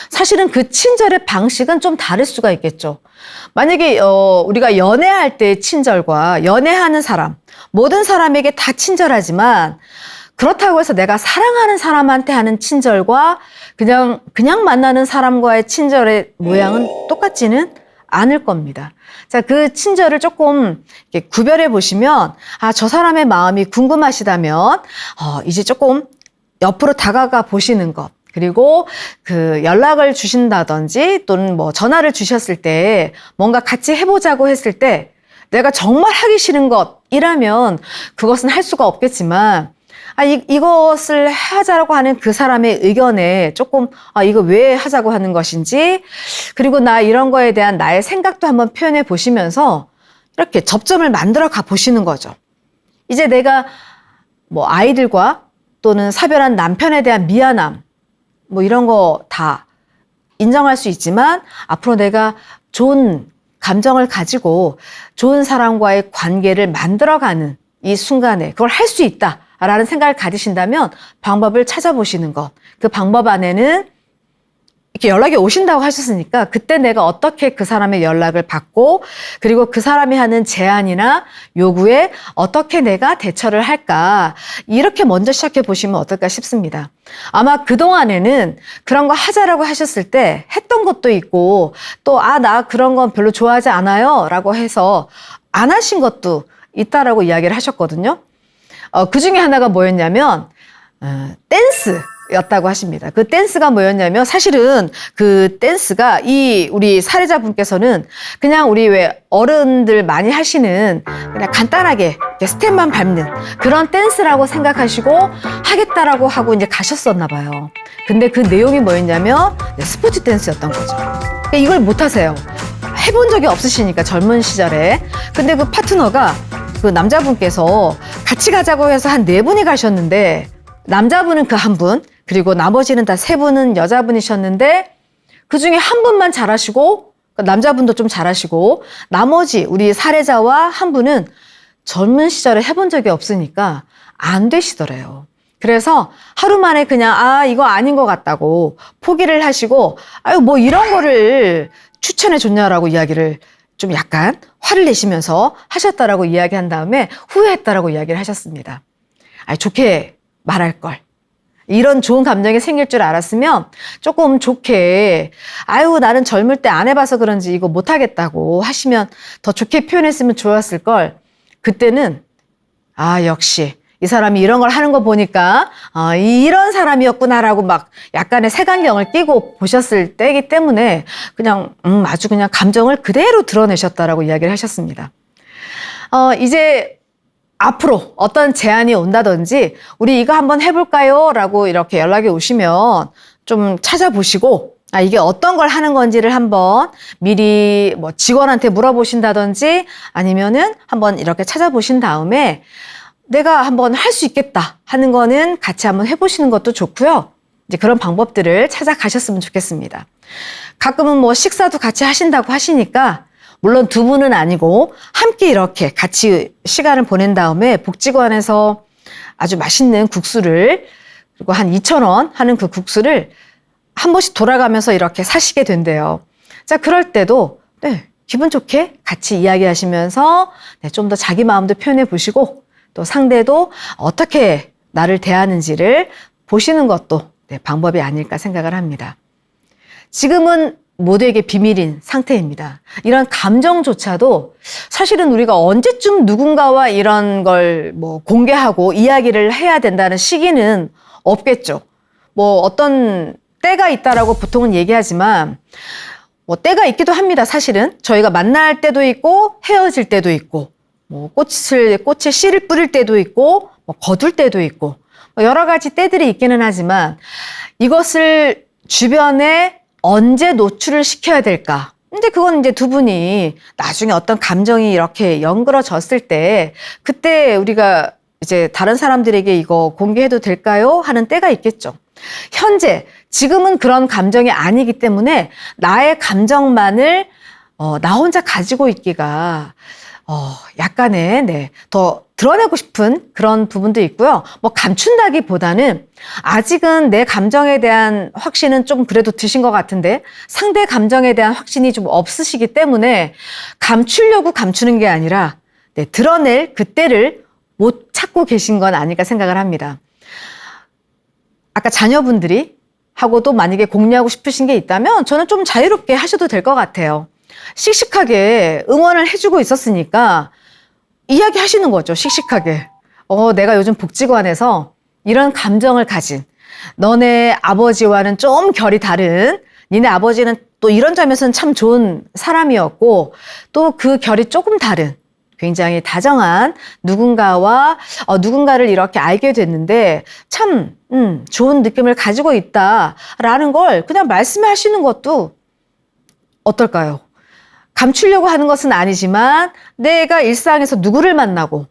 사실은 그 친절의 방식은 좀 다를 수가 있겠죠. 만약에 우리가 연애할 때의 친절과 연애하는 사람 모든 사람에게 다 친절하지만 그렇다고 해서 내가 사랑하는 사람한테 하는 친절과 그냥 만나는 사람과의 친절의 모양은 똑같지는 않을 겁니다. 자, 그 친절을 조금 이렇게 구별해 보시면 저 사람의 마음이 궁금하시다면 이제 조금 옆으로 다가가 보시는 것 그리고 그 연락을 주신다든지 또는 전화를 주셨을 때 뭔가 같이 해보자고 했을 때 내가 정말 하기 싫은 것이라면 그것은 할 수가 없겠지만 이것을 하자고 하는 그 사람의 의견에 조금 이거 왜 하자고 하는 것인지 그리고 나 이런 거에 대한 나의 생각도 한번 표현해 보시면서 이렇게 접점을 만들어 가 보시는 거죠. 이제 내가 아이들과 또는 사별한 남편에 대한 미안함 이런 거 다 인정할 수 있지만 앞으로 내가 좋은 감정을 가지고 좋은 사람과의 관계를 만들어가는 이 순간에 그걸 할 수 있다라는 생각을 가지신다면 방법을 찾아보시는 것. 그 방법 안에는 이렇게 연락이 오신다고 하셨으니까 그때 내가 어떻게 그 사람의 연락을 받고 그리고 그 사람이 하는 제안이나 요구에 어떻게 내가 대처를 할까 이렇게 먼저 시작해 보시면 어떨까 싶습니다. 아마 그동안에는 그런 거 하자라고 하셨을 때 했던 것도 있고 또 나 그런 건 별로 좋아하지 않아요 라고 해서 안 하신 것도 있다라고 이야기를 하셨거든요. 그 중에 하나가 뭐였냐면 댄스였다고 하십니다. 그 댄스가 뭐였냐면 사실은 그 댄스가 우리 사례자분께서는 그냥 우리 왜 어른들 많이 하시는 그냥 간단하게 스텝만 밟는 그런 댄스라고 생각하시고 하겠다라고 하고 이제 가셨었나 봐요. 근데 그 내용이 뭐였냐면 스포츠 댄스였던 거죠. 그러니까 이걸 못 하세요. 해본 적이 없으시니까 젊은 시절에. 근데 그 파트너가 그 남자분께서 같이 가자고 해서 한 4분이 가셨는데 남자분은 그 한 분 그리고 나머지는 다 3분은 여자분이셨는데 그중에 한 분만 잘하시고 남자분도 좀 잘하시고 나머지 우리 사례자와 한 분은 젊은 시절에 해본 적이 없으니까 안 되시더래요. 그래서 하루 만에 그냥 이거 아닌 것 같다고 포기를 하시고 아유 뭐 이런 거를 추천해 줬냐라고 이야기를 좀 약간 화를 내시면서 하셨다라고 이야기한 다음에 후회했다라고 이야기를 하셨습니다. 좋게 말할 걸. 이런 좋은 감정이 생길 줄 알았으면 조금 좋게 아유 나는 젊을 때 안 해봐서 그런지 이거 못하겠다고 하시면 더 좋게 표현했으면 좋았을 걸. 그때는 역시 이 사람이 이런 걸 하는 거 보니까 이런 사람이었구나라고 막 약간의 색안경을 끼고 보셨을 때이기 때문에 그냥 아주 그냥 감정을 그대로 드러내셨다라고 이야기를 하셨습니다. 이제 앞으로 어떤 제안이 온다든지 우리 이거 한번 해볼까요? 라고 이렇게 연락이 오시면 좀 찾아보시고 이게 어떤 걸 하는 건지를 한번 미리 뭐 직원한테 물어보신다든지 아니면은 한번 이렇게 찾아보신 다음에 내가 한번 할 수 있겠다 하는 거는 같이 한번 해보시는 것도 좋고요. 이제 그런 방법들을 찾아가셨으면 좋겠습니다. 가끔은 뭐 식사도 같이 하신다고 하시니까 물론 두 분은 아니고 함께 이렇게 같이 시간을 보낸 다음에 복지관에서 아주 맛있는 국수를 그리고 한 2,000원 하는 그 국수를 한 번씩 돌아가면서 이렇게 사시게 된대요. 자, 그럴 때도 기분 좋게 같이 이야기하시면서 좀 더 자기 마음도 표현해 보시고 또 상대도 어떻게 나를 대하는지를 보시는 것도 방법이 아닐까 생각을 합니다. 지금은 모두에게 비밀인 상태입니다. 이런 감정조차도 사실은 우리가 언제쯤 누군가와 이런 걸 뭐 공개하고 이야기를 해야 된다는 시기는 없겠죠. 뭐 어떤 때가 있다라고 보통은 얘기하지만 뭐 때가 있기도 합니다. 사실은 저희가 만날 때도 있고 헤어질 때도 있고 뭐 꽃에 씨를 뿌릴 때도 있고 뭐 거둘 때도 있고 여러 가지 때들이 있기는 하지만 이것을 주변에 언제 노출을 시켜야 될까? 근데 그건 이제 두 분이 나중에 어떤 감정이 이렇게 연그러졌을 때 그때 우리가 이제 다른 사람들에게 이거 공개해도 될까요? 하는 때가 있겠죠. 현재 지금은 그런 감정이 아니기 때문에 나의 감정만을 나 혼자 가지고 있기가 약간의 더 드러내고 싶은 그런 부분도 있고요. 뭐 감춘다기보다는 아직은 내 감정에 대한 확신은 좀 그래도 드신 것 같은데 상대 감정에 대한 확신이 좀 없으시기 때문에 감추려고 감추는 게 아니라 드러낼 그때를 못 찾고 계신 건 아닐까 생각을 합니다. 아까 자녀분들이 하고도 만약에 공유하고 싶으신 게 있다면 저는 좀 자유롭게 하셔도 될 것 같아요. 씩씩하게 응원을 해주고 있었으니까 이야기하시는 거죠. 씩씩하게. 내가 요즘 복지관에서 이런 감정을 가진 너네 아버지와는 좀 결이 다른 니네 아버지는 또 이런 점에서는 참 좋은 사람이었고 또 그 결이 조금 다른 굉장히 다정한 누군가를 이렇게 알게 됐는데 참 좋은 느낌을 가지고 있다라는 걸 그냥 말씀하시는 것도 어떨까요? 감추려고 하는 것은 아니지만 내가 일상에서 누구를 만나고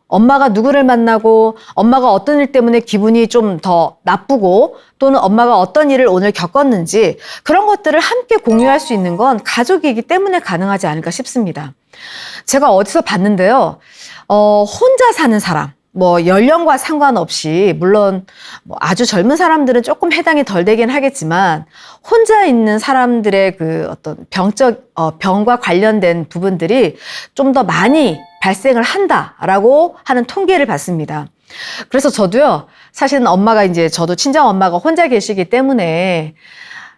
엄마가 누구를 만나고 엄마가 어떤 일 때문에 기분이 좀 더 나쁘고 또는 엄마가 어떤 일을 오늘 겪었는지 그런 것들을 함께 공유할 수 있는 건 가족이기 때문에 가능하지 않을까 싶습니다. 제가 어디서 봤는데요. 혼자 사는 사람, 뭐 연령과 상관없이 물론 뭐 아주 젊은 사람들은 조금 해당이 덜 되긴 하겠지만 혼자 있는 사람들의 그 어떤 병과 관련된 부분들이 좀 더 많이 발생을 한다라고 하는 통계를 봤습니다. 그래서 저도요, 사실은 저도 친정 엄마가 혼자 계시기 때문에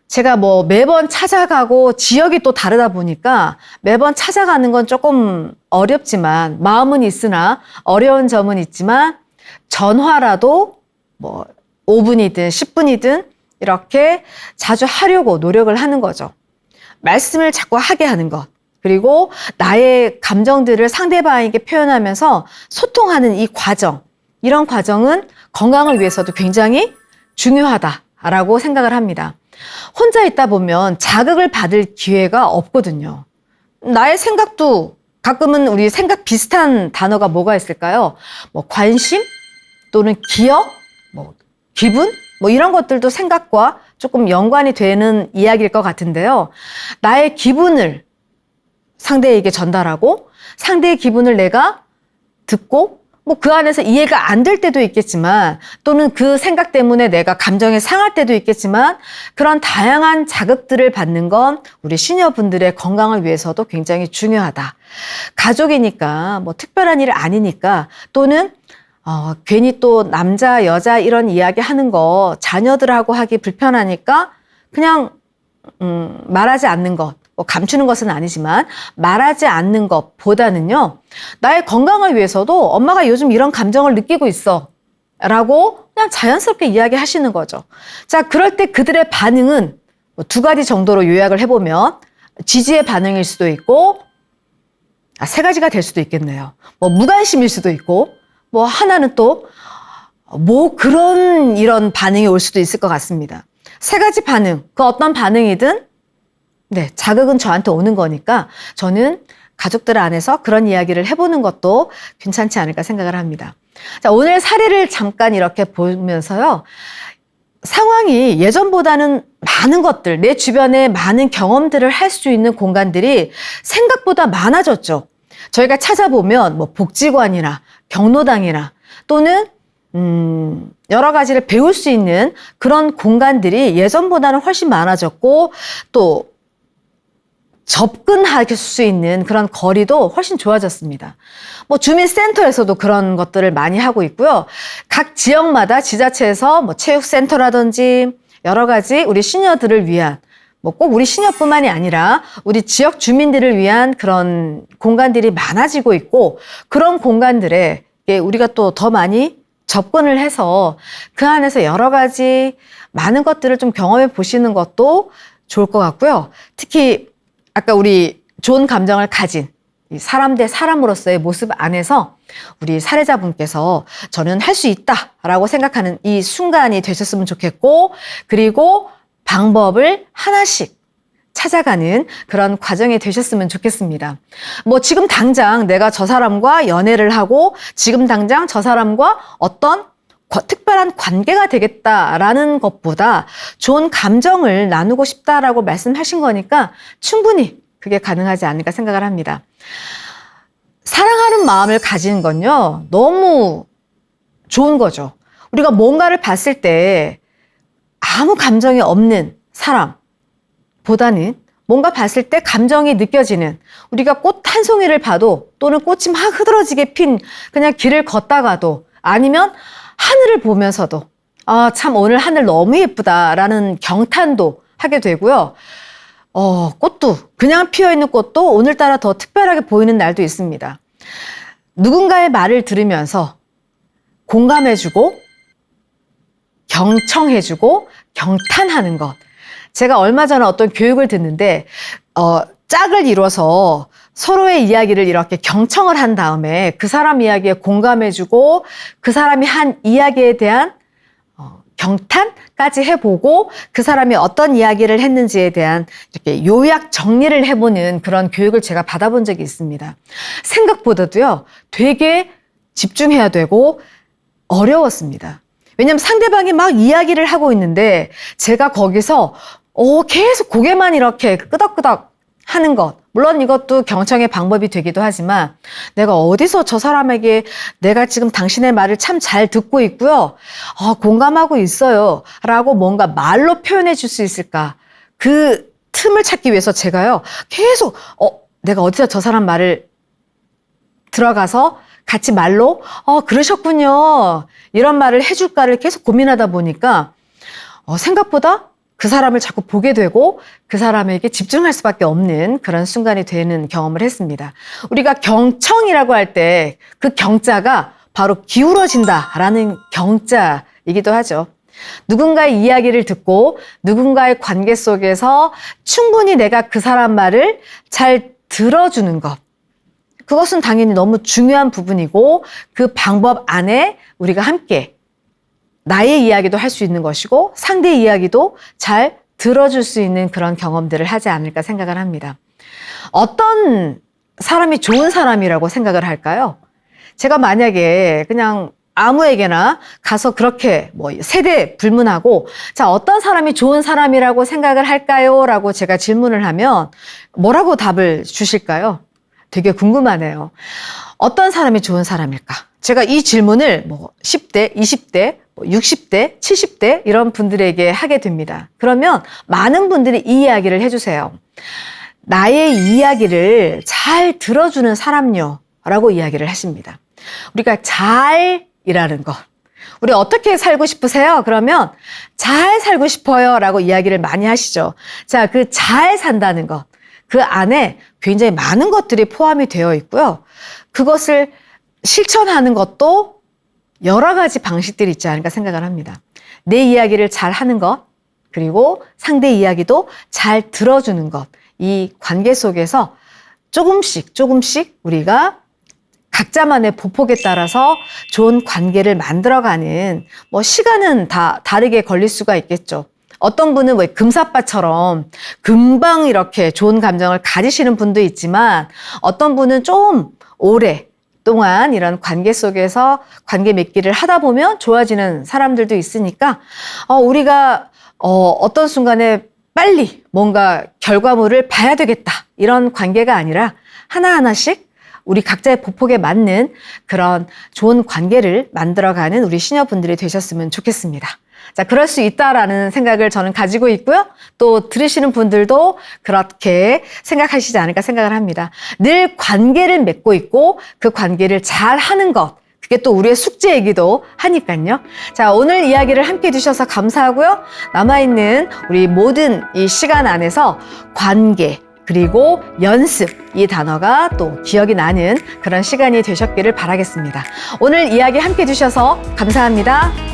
제가 뭐 매번 찾아가고 지역이 또 다르다 보니까 매번 찾아가는 건 조금 어렵지만 마음은 있으나 어려운 점은 있지만 전화라도 뭐 5분이든 10분이든 이렇게 자주 하려고 노력을 하는 거죠. 말씀을 자꾸 하게 하는 것. 그리고 나의 감정들을 상대방에게 표현하면서 소통하는 이 과정. 이런 과정은 건강을 위해서도 굉장히 중요하다라고 생각을 합니다. 혼자 있다 보면 자극을 받을 기회가 없거든요. 나의 생각도 가끔은 우리 생각 비슷한 단어가 뭐가 있을까요? 뭐 관심 또는 기억, 뭐 기분, 뭐 이런 것들도 생각과 조금 연관이 되는 이야기일 것 같은데요. 나의 기분을 상대에게 전달하고 상대의 기분을 내가 듣고 뭐 그 안에서 이해가 안 될 때도 있겠지만 또는 그 생각 때문에 내가 감정이 상할 때도 있겠지만 그런 다양한 자극들을 받는 건 우리 시니어분들의 건강을 위해서도 굉장히 중요하다. 가족이니까 뭐 특별한 일 아니니까 또는 괜히 또 남자, 여자 이런 이야기 하는 거 자녀들하고 하기 불편하니까 그냥 말하지 않는 것, 뭐 감추는 것은 아니지만 말하지 않는 것보다는요. 나의 건강을 위해서도 엄마가 요즘 이런 감정을 느끼고 있어 라고 그냥 자연스럽게 이야기하시는 거죠. 자, 그럴 때 그들의 반응은 두 가지 정도로 요약을 해보면 지지의 반응일 수도 있고 세 가지가 될 수도 있겠네요. 뭐 무관심일 수도 있고 뭐 하나는 또 뭐 그런 이런 반응이 올 수도 있을 것 같습니다. 세 가지 반응, 그 어떤 반응이든 네, 자극은 저한테 오는 거니까 저는 가족들 안에서 그런 이야기를 해보는 것도 괜찮지 않을까 생각을 합니다. 자, 오늘 사례를 잠깐 이렇게 보면서요. 상황이 예전보다는 많은 것들, 내 주변에 많은 경험들을 할 수 있는 공간들이 생각보다 많아졌죠. 저희가 찾아보면 뭐 복지관이나 경로당이나 또는 여러 가지를 배울 수 있는 그런 공간들이 예전보다는 훨씬 많아졌고 또 접근할 수 있는 그런 거리도 훨씬 좋아졌습니다. 뭐 주민센터에서도 그런 것들을 많이 하고 있고요. 각 지역마다 지자체에서 뭐 체육센터라든지 여러 가지 우리 시니어들을 위한 뭐 꼭 우리 시니어뿐만이 아니라 우리 지역 주민들을 위한 그런 공간들이 많아지고 있고 그런 공간들에 우리가 또 더 많이 접근을 해서 그 안에서 여러 가지 많은 것들을 좀 경험해 보시는 것도 좋을 것 같고요. 특히 아까 우리 좋은 감정을 가진 사람 대 사람으로서의 모습 안에서 우리 사례자분께서 저는 할 수 있다라고 생각하는 이 순간이 되셨으면 좋겠고 그리고 방법을 하나씩 찾아가는 그런 과정이 되셨으면 좋겠습니다. 뭐 지금 당장 내가 저 사람과 연애를 하고 지금 당장 저 사람과 어떤 특별한 관계가 되겠다라는 것보다 좋은 감정을 나누고 싶다라고 말씀하신 거니까 충분히 그게 가능하지 않을까 생각을 합니다. 사랑하는 마음을 가지는 건요, 너무 좋은 거죠. 우리가 뭔가를 봤을 때 아무 감정이 없는 사람보다는 뭔가 봤을 때 감정이 느껴지는 우리가 꽃 한 송이를 봐도 또는 꽃이 막 흐드러지게 핀 그냥 길을 걷다가도 아니면 하늘을 보면서도 참 오늘 하늘 너무 예쁘다라는 경탄도 하게 되고요. 꽃도 그냥 피어있는 꽃도 오늘따라 더 특별하게 보이는 날도 있습니다. 누군가의 말을 들으면서 공감해주고 경청해주고 경탄하는 것. 제가 얼마 전에 어떤 교육을 듣는데 짝을 이뤄서 서로의 이야기를 이렇게 경청을 한 다음에 그 사람 이야기에 공감해주고 그 사람이 한 이야기에 대한 경탄까지 해보고 그 사람이 어떤 이야기를 했는지에 대한 이렇게 요약 정리를 해보는 그런 교육을 제가 받아본 적이 있습니다. 생각보다도요, 되게 집중해야 되고 어려웠습니다. 왜냐하면 상대방이 막 이야기를 하고 있는데 제가 거기서 계속 고개만 이렇게 끄덕끄덕 하는 것. 물론 이것도 경청의 방법이 되기도 하지만 내가 어디서 저 사람에게 내가 지금 당신의 말을 참 잘 듣고 있고요. 공감하고 있어요. 라고 뭔가 말로 표현해 줄 수 있을까. 그 틈을 찾기 위해서 제가요. 계속 내가 어디서 저 사람 말을 들어가서 같이 말로 그러셨군요. 이런 말을 해줄까를 계속 고민하다 보니까 생각보다 그 사람을 자꾸 보게 되고 그 사람에게 집중할 수밖에 없는 그런 순간이 되는 경험을 했습니다. 우리가 경청이라고 할 때 그 경자가 바로 기울어진다라는 경자이기도 하죠. 누군가의 이야기를 듣고 누군가의 관계 속에서 충분히 내가 그 사람 말을 잘 들어주는 것. 그것은 당연히 너무 중요한 부분이고 그 방법 안에 우리가 함께 나의 이야기도 할 수 있는 것이고 상대의 이야기도 잘 들어줄 수 있는 그런 경험들을 하지 않을까 생각을 합니다. 어떤 사람이 좋은 사람이라고 생각을 할까요? 제가 만약에 그냥 아무에게나 가서 그렇게 뭐 세대 불문하고 자 어떤 사람이 좋은 사람이라고 생각을 할까요? 라고 제가 질문을 하면 뭐라고 답을 주실까요? 되게 궁금하네요. 어떤 사람이 좋은 사람일까? 제가 이 질문을 10대, 20대, 60대, 70대 이런 분들에게 하게 됩니다. 그러면 많은 분들이 이 이야기를 해주세요. 나의 이야기를 잘 들어주는 사람요 라고 이야기를 하십니다. 우리가 잘이라는 것, 우리 어떻게 살고 싶으세요? 그러면 잘 살고 싶어요 라고 이야기를 많이 하시죠. 자, 그 잘 산다는 것, 그 안에 굉장히 많은 것들이 포함이 되어 있고요. 그것을 실천하는 것도 여러 가지 방식들이 있지 않을까 생각을 합니다. 내 이야기를 잘 하는 것, 그리고 상대 이야기도 잘 들어주는 것, 이 관계 속에서 조금씩 우리가 각자만의 보폭에 따라서 좋은 관계를 만들어가는, 시간은 다 다르게 걸릴 수가 있겠죠. 어떤 분은 왜 금사빠처럼 금방 이렇게 좋은 감정을 가지시는 분도 있지만, 어떤 분은 좀 오래 동안 이런 관계 속에서 관계 맺기를 하다 보면 좋아지는 사람들도 있으니까, 우리가 어떤 순간에 빨리 뭔가 결과물을 봐야 되겠다 이런 관계가 아니라 하나하나씩 우리 각자의 보폭에 맞는 그런 좋은 관계를 만들어가는 우리 시녀분들이 되셨으면 좋겠습니다. 자, 그럴 수 있다라는 생각을 저는 가지고 있고요. 또 들으시는 분들도 그렇게 생각하시지 않을까 생각을 합니다. 늘 관계를 맺고 있고 그 관계를 잘 하는 것, 그게 또 우리의 숙제이기도 하니까요. 자, 오늘 이야기를 함께 해주셔서 감사하고요. 남아있는 우리 모든 이 시간 안에서 관계, 그리고 연습, 이 단어가 또 기억이 나는 그런 시간이 되셨기를 바라겠습니다. 오늘 이야기 함께 해주셔서 감사합니다.